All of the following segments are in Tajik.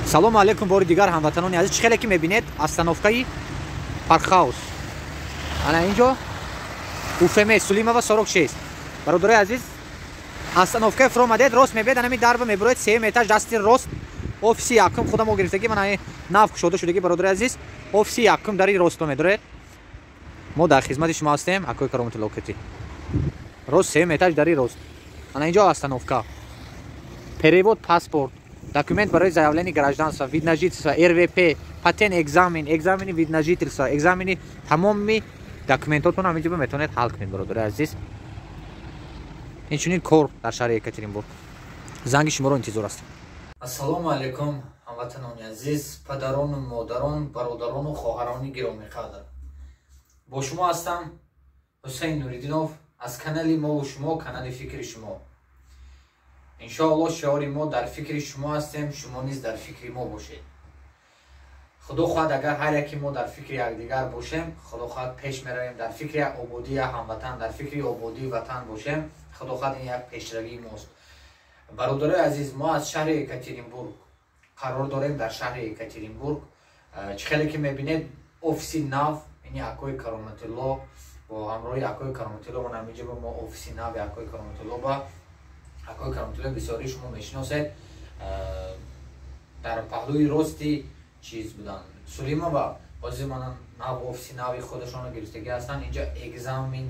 салому алейкум бори дигар ҳамватанони азиз, чӣ хеле ки мебинед остановкаи паркхаус ана инҷо уфм сулимова 46 бародари азиз, остановкаи фуромадед рост мебиед, анами дарба мебуроед сеюм этаж дасти рост офиси якум худа мо гирифтаги ман нав кушода шудаги бародари азиз, офиси якум дари росто медоред, мо дар хизмати шумо ҳастем. акои каромати локати рост сеюм этаж дари рост ана инҷо остановка, перевод паспорт, документ барои заявлени гражданства, вид на жительство, РВП, патент экзамени вид на жительство, экзамени тамоми документотон ҳаминҷо метавонед ҳал кунед бародари азиз. инчунин кор дар шаҳри Екатеринбург. занги шуморо интизор ҳастем. ассалому алайкум ҳамватанони азиз, падарону модарон, бародарону хоҳарони гиромӣ қадр. бо шумо ҳастам Ҳусейн Нуриддинов аз канали мову шумо, канали фикри шумо. иншоаллоҳ шиори мо дар фикри шумо ҳастем, шумо низ дар фикри мо бошед. худо хоҳад агар ҳар яке мо дар фикри якдигар бошем, худо хоҳад пеш меравем дар фикри ободии ҳамватан, дар фикри ободии ватан бошем, худо хоҳад ин як пешравии мост. бародарои азиз, мо аз шаҳри Екатеринбург қарор дорем, дар шаҳри Екатеринбург. чӣ хеле ки мебинед офиси нав, ини акои кароматулло, бо ҳамроҳи акои кароматулло ман ҳаминҷо ба мо офиси нави акои кароматулло ба акои кароматулло бисёри шумо мешиносед, дар паҳлӯи рости чиз будан Сулимова бози ман нав офиси нави худашонро гирифтагӣ ҳастанд. инҷа экзамен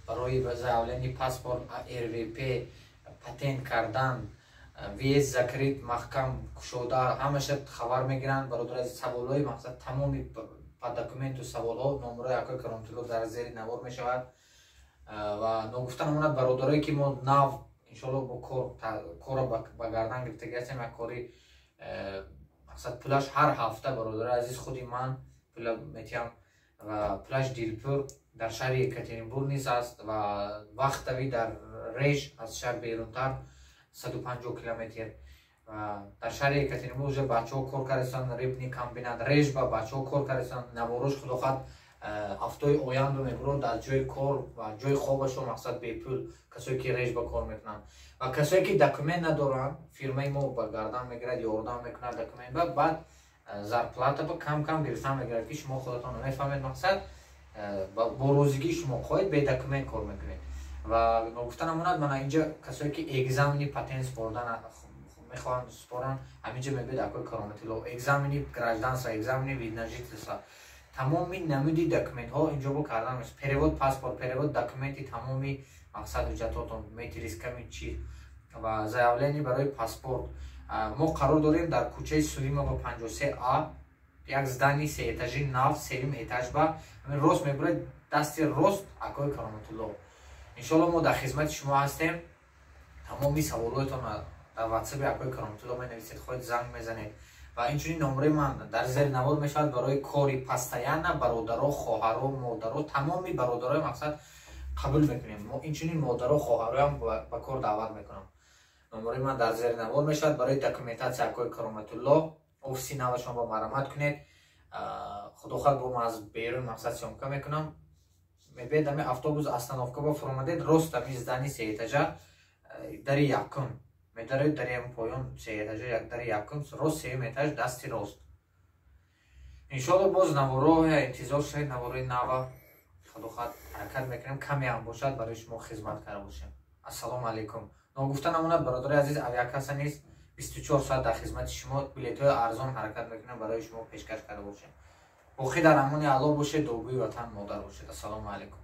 барои заявлени паспорт, РВП, патент кардан, въезд закрит, маҳкам кушода, ҳамаша хабар мегиранд. бародари саволҳои мақсад тамоми по документу саволҳо номерои акои кароматулло дар зери навор мешавад. ва ногуфта намонад бародарое ки мо нав иншоаллоҳ бо корро ба гардан гирифтагӣ ҳастем, як кори мақсад пулаш ҳар ҳафта бародари азиз худи ман пула метиҳам ва пулаш дилпур дар шаҳри Екатеринбург низ аст ва вақтави дар реж аз шаҳр берунтар 150 километр. дар шаҳри Екатеринбург уже бачаҳо кор кардастанд, рибни комбинат реж ба бачаҳо кор кардастанд. наворош худо хоҳад ҳафтаи оянда мебурад дар ҷои кор ва ҷои хобашон мақсад бепул касое ки реж ба кор мекунанд ва касое ки документ надоранд, фирмаи мо ба гардан мегирад, ёрдам мекунад документ ба баъд зарплата ба кам кам гирифтан мегирад ки шумо худатон намефаҳмед, мақсад бо розигии шумо хоҳед бе документ кор мекунед. ва ногуфта намонад мана инҷа касое ки экзамени патент спордан мехоҳанд споранд, ҳаминҷа мебиед акои кароматулло, экзамени гражданства, экзамени вид на жительство, тамоми намуди документҳо инҷо бо кардан мешавад. перевод паспорт, перевод документи тамоми мақсад ҳуҷҷатотон, метрисками чӣ ва заявлени барои паспорт. мо қарор дорем дар кӯчаи Сулимова 53А, як здани сеэтажи нав, сеюм этаж ба рост мебурад, дасти рост акои кароматулло. иншоаллоҳ мо дар хизмати шумо ҳастем. тамоми саволҳоятон дар ватсаби акои кароматулло менависед, хоҳед занг мезанед ва инчунин номераи ман дар зери навор мешавад барои кори постоянна. бародаро, хоҳаро, модаро, тамоми бародарои мақсад қабул мекунем. мо инчунин модаро, хоҳароям ба кор даъват мекунам. номераи ман дар зери навор мешавад барои документатсия акои кароматулло. офиси навашон ба марамат кунед. худо хоҳад бо ман аз берун мақсад сёмка мекунам. мебиед ами автобус остановка ба фуромадед рост ами здани сеэтажа дари якум медаред, дари ам поён сеэтажа дари якум рост сеюм этаж дасти рост. иншоаллоҳ боз навороҳо интизор шавед, наворои нава худо хоҳад ҳаракат мекунем, каме ам бошад барои шумо хизмат карда бошем. ассалому алайкум. ногуфта намонад бародари азиз, авиакасса низ 24 соат дар хизмати шумо, билетҳои арзон ҳаракат мекунем барои шумо пешкаш карда бошем. бохи дар амони аллоҳ бошед, добӯи ватан модар бошед. ассалому алайкум.